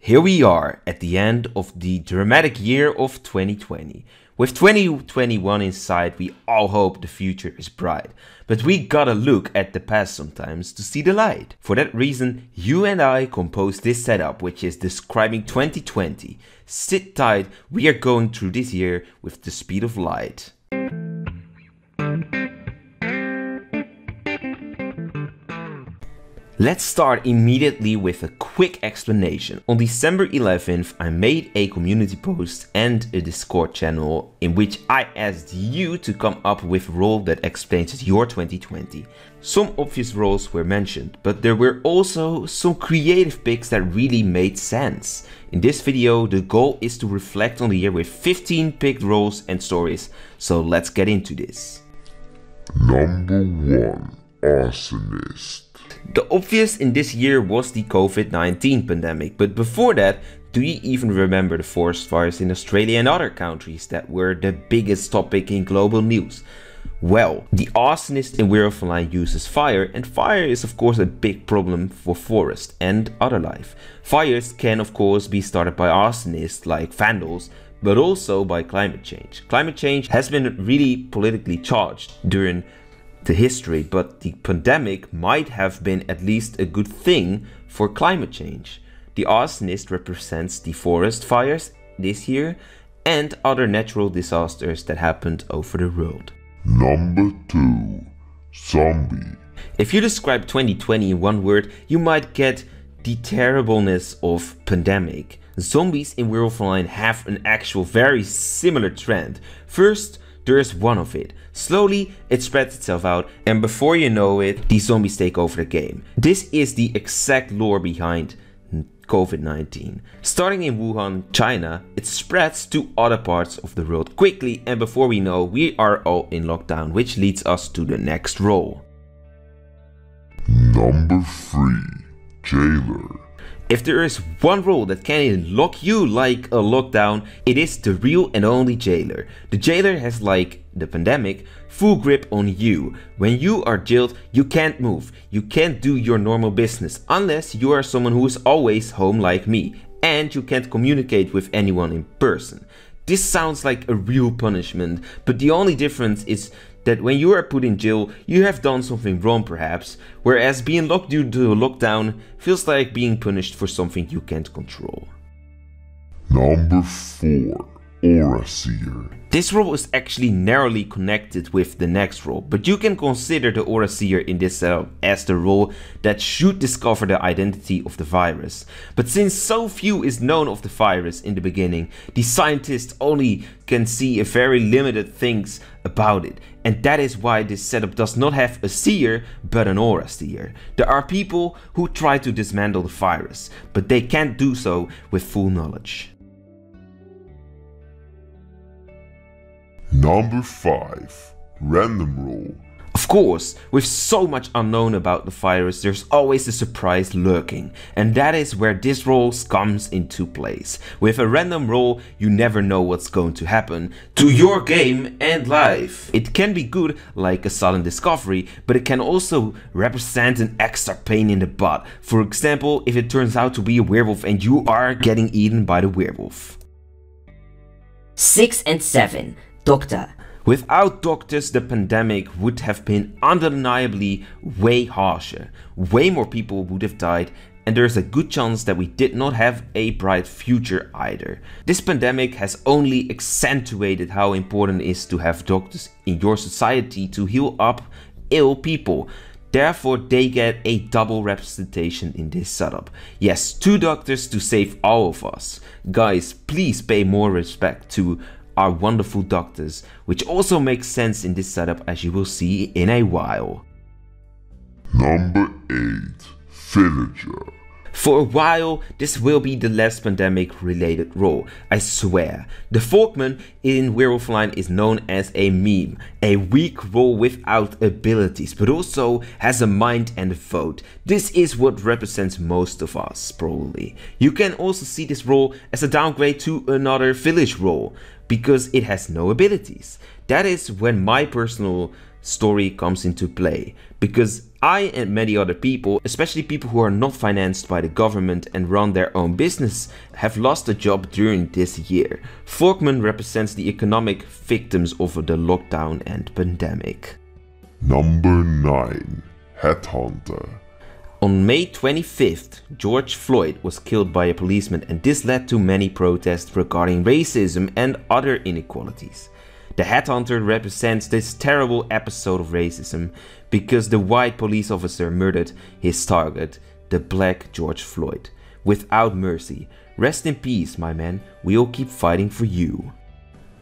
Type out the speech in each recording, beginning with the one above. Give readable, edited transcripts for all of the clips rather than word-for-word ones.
Here we are at the end of the dramatic year of 2020. With 2021 in sight, we all hope the future is bright. But we gotta look at the past sometimes to see the light. For that reason, you and I composed this setup, which is describing 2020. Sit tight, we are going through this year with the speed of light. Let's start immediately with a quick explanation. On December 11th, I made a community post and a Discord channel in which I asked you to come up with a role that explains your 2020. Some obvious roles were mentioned, but there were also some creative picks that really made sense. In this video, the goal is to reflect on the year with 15 picked roles and stories, so let's get into this. Number 1. Arsonist. The obvious in this year was the COVID-19 pandemic, but before that, do you even remember the forest fires in Australia and other countries that were the biggest topic in global news? Well, the Arsonist in Werewolf Online uses fire, and fire is of course a big problem for forest and other life. Fires can of course be started by arsonists like vandals, but also by climate change. Climate change has been really politically charged during the history, but the pandemic might have been at least a good thing for climate change. The Arsonist represents the forest fires this year and other natural disasters that happened over the world. Number 2. Zombie. If you describe 2020 in one word, you might get the terribleness of pandemic. Zombies in Werewolf Online have an actual very similar trend. First, there is one of it. Slowly, it spreads itself out, and before you know it, the zombies take over the game. This is the exact lore behind COVID-19. Starting in Wuhan, China, it spreads to other parts of the world quickly, and before we know, we are all in lockdown, which leads us to the next role. Number 3. Jailer. If there is one role that can lock you like a lockdown, it is the real and only jailer. The jailer has, like the pandemic, full grip on you. When you are jailed, you can't move. You can't do your normal business unless you are someone who is always home like me, and you can't communicate with anyone in person. This sounds like a real punishment, but the only difference is that when you are put in jail, you have done something wrong perhaps, whereas being locked due to a lockdown feels like being punished for something you can't control. Number 4. Aura Seer. This role is actually narrowly connected with the next role, but you can consider the Aura Seer in this setup as the role that should discover the identity of the virus. But since so few is known of the virus in the beginning, the scientists only can see a very limited things about it, and that is why this setup does not have a seer but an Aura Seer. There are people who try to dismantle the virus, but they can't do so with full knowledge. Number 5. Random role. Of course, with so much unknown about the virus, there's always a surprise lurking, and that is where this role comes into place. With a random role, you never know what's going to happen to your game and life. It can be good, like a sudden discovery, but it can also represent an extra pain in the butt. For example, if it turns out to be a werewolf and you are getting eaten by the werewolf. 6 and 7. Doctor. Without doctors, the pandemic would have been undeniably way harsher. Way more people would have died, and there's a good chance that we did not have a bright future either. This pandemic has only accentuated how important it is to have doctors in your society to heal up ill people. Therefore, they get a double representation in this setup. Yes, 2 doctors to save all of us. Guys, please pay more respect to our wonderful doctors, which also makes sense in this setup as you will see in a while. Number 8. Villager. For a while, this will be the last pandemic related role, I swear. The Fortman in Werewolf Online is known as a meme, a weak role without abilities, but also has a mind and a vote. This is what represents most of us, probably. You can also see this role as a downgrade to another village role, because it has no abilities. That is when my personal story comes into play, because I and many other people, especially people who are not financed by the government and run their own business, have lost a job during this year. Fortman represents the economic victims of the lockdown and pandemic. Number 9. Headhunter. On May 25th, George Floyd was killed by a policeman, and this led to many protests regarding racism and other inequalities. The Headhunter represents this terrible episode of racism because the white police officer murdered his target, the black George Floyd, without mercy. Rest in peace, my man. We'll keep fighting for you.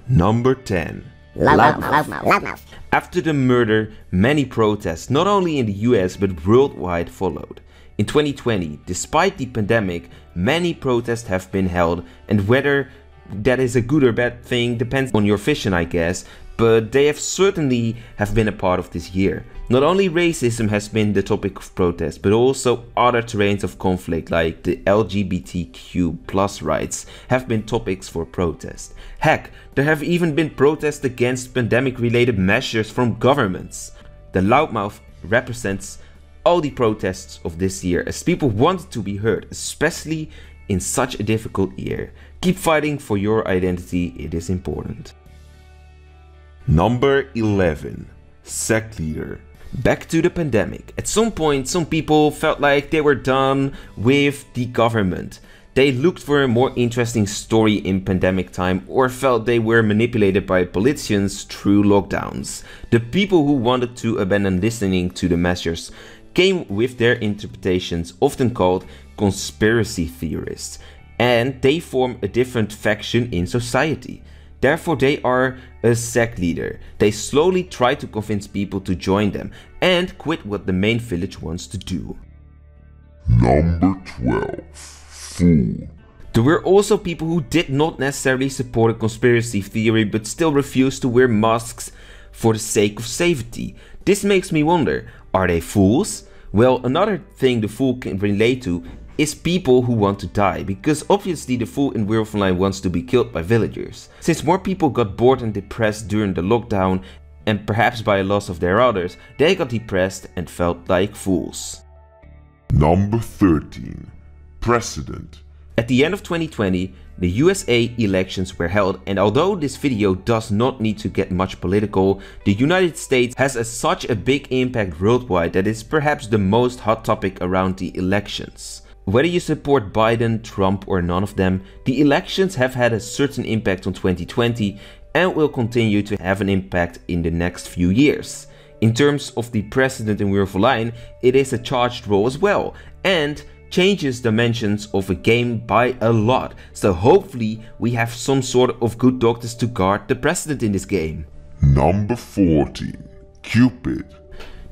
Number 10. Loudmouth. After the murder, many protests, not only in the US but worldwide, followed. In 2020, despite the pandemic, many protests have been held, and whether that is a good or bad thing depends on your vision, I guess, but they have certainly been a part of this year. Not only racism has been the topic of protest, but also other terrains of conflict like the LGBTQ+ rights have been topics for protest. Heck, there have even been protests against pandemic-related measures from governments. The loudmouth represents all the protests of this year, as people wanted to be heard, especially in such a difficult year. Keep fighting for your identity, it is important. Number 11. Sect Leader. Back to the pandemic. At some point, some people felt like they were done with the government. They looked for a more interesting story in pandemic time, or felt they were manipulated by politicians through lockdowns. The people who wanted to abandon listening to the measures came with their interpretations, often called conspiracy theorists, and they form a different faction in society. Therefore, they are a sect leader. They slowly try to convince people to join them and quit what the main village wants to do. Number 12. Fool. There were also people who did not necessarily support a conspiracy theory but still refused to wear masks for the sake of safety. This makes me wonder, are they fools? Well, another thing the fool can relate to is people who want to die, because obviously the fool in Werewolf Online wants to be killed by villagers. Since more people got bored and depressed during the lockdown, and perhaps by a loss of their others, they got depressed and felt like fools. Number 13. Precedent. At the end of 2020, the USA elections were held, and although this video does not need to get much political, the United States has such a big impact worldwide that it's perhaps the most hot topic around the elections. Whether you support Biden, Trump or none of them, the elections have had a certain impact on 2020 and will continue to have an impact in the next few years. In terms of the precedent in Werewolf Online, it is a charged role as well, and changes dimensions of a game by a lot, so hopefully we have some sort of good doctors to guard the precedent in this game. Number 14. Cupid.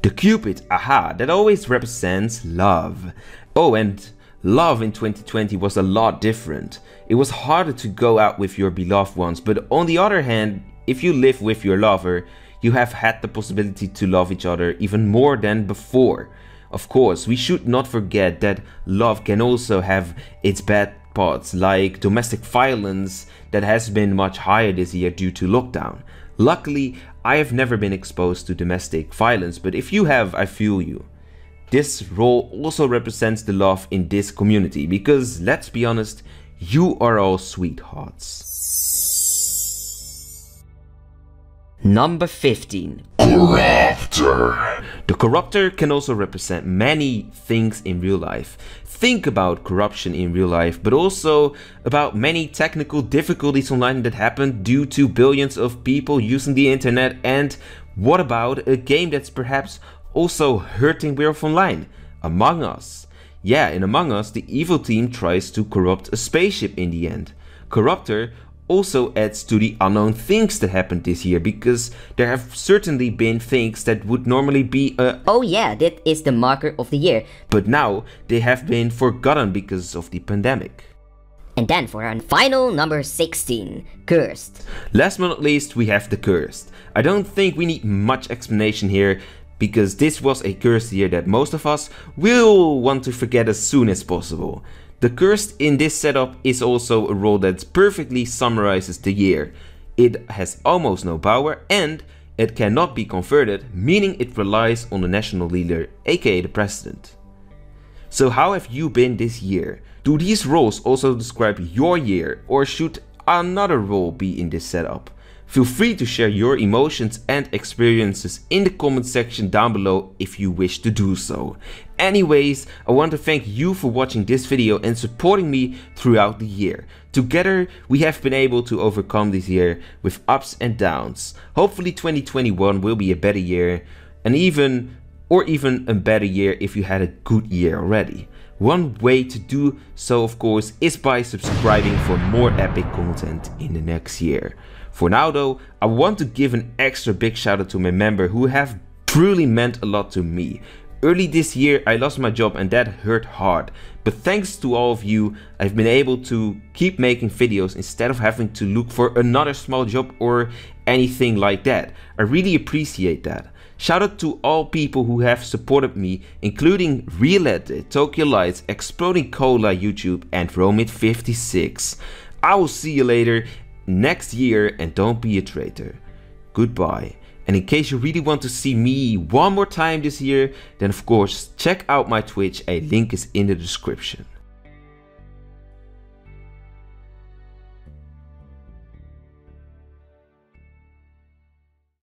The Cupid, aha, that always represents love. Oh, and love in 2020 was a lot different. It was harder to go out with your beloved ones, but on the other hand, if you live with your lover, you have had the possibility to love each other even more than before. Of course, we should not forget that love can also have its bad parts, like domestic violence that has been much higher this year due to lockdown. Luckily, I have never been exposed to domestic violence, but if you have, I feel you. This role also represents the love in this community, because let's be honest, you are all sweethearts. Number 15. Corruptor. The Corruptor can also represent many things in real life. Think about corruption in real life, but also about many technical difficulties online that happen due to billions of people using the internet. And what about a game that's perhaps also hurting Werewolf Online? Among Us. Yeah, in Among Us, the evil team tries to corrupt a spaceship in the end. Corruptor also adds to the unknown things that happened this year, because there have certainly been things that would normally be oh yeah, that is the marker of the year. But now they have been forgotten because of the pandemic. And then for our final number 16, Cursed. Last but not least, we have the Cursed. I don't think we need much explanation here, because this was a cursed year that most of us will want to forget as soon as possible. The Cursed in this setup is also a role that perfectly summarizes the year. It has almost no power and it cannot be converted, meaning it relies on the national leader, aka the president. So how have you been this year? Do these roles also describe your year, or should another role be in this setup? Feel free to share your emotions and experiences in the comment section down below if you wish to do so. Anyways, I want to thank you for watching this video and supporting me throughout the year. Together we have been able to overcome this year with ups and downs. Hopefully 2021 will be a better year, and even a better year if you had a good year already. One way to do so, of course, is by subscribing for more epic content in the next year. For now though, I want to give an extra big shout out to my members who have truly meant a lot to me. Early this year I lost my job and that hurt hard, but thanks to all of you I've been able to keep making videos instead of having to look for another small job or anything like that. I really appreciate that. Shout out to all people who have supported me, including Realedit, Tokyo Lights, Exploding Cola YouTube and Romit56. I will see you later next year, and don't be a traitor. Goodbye. And in case you really want to see me one more time this year, then of course check out my Twitch, a link is in the description.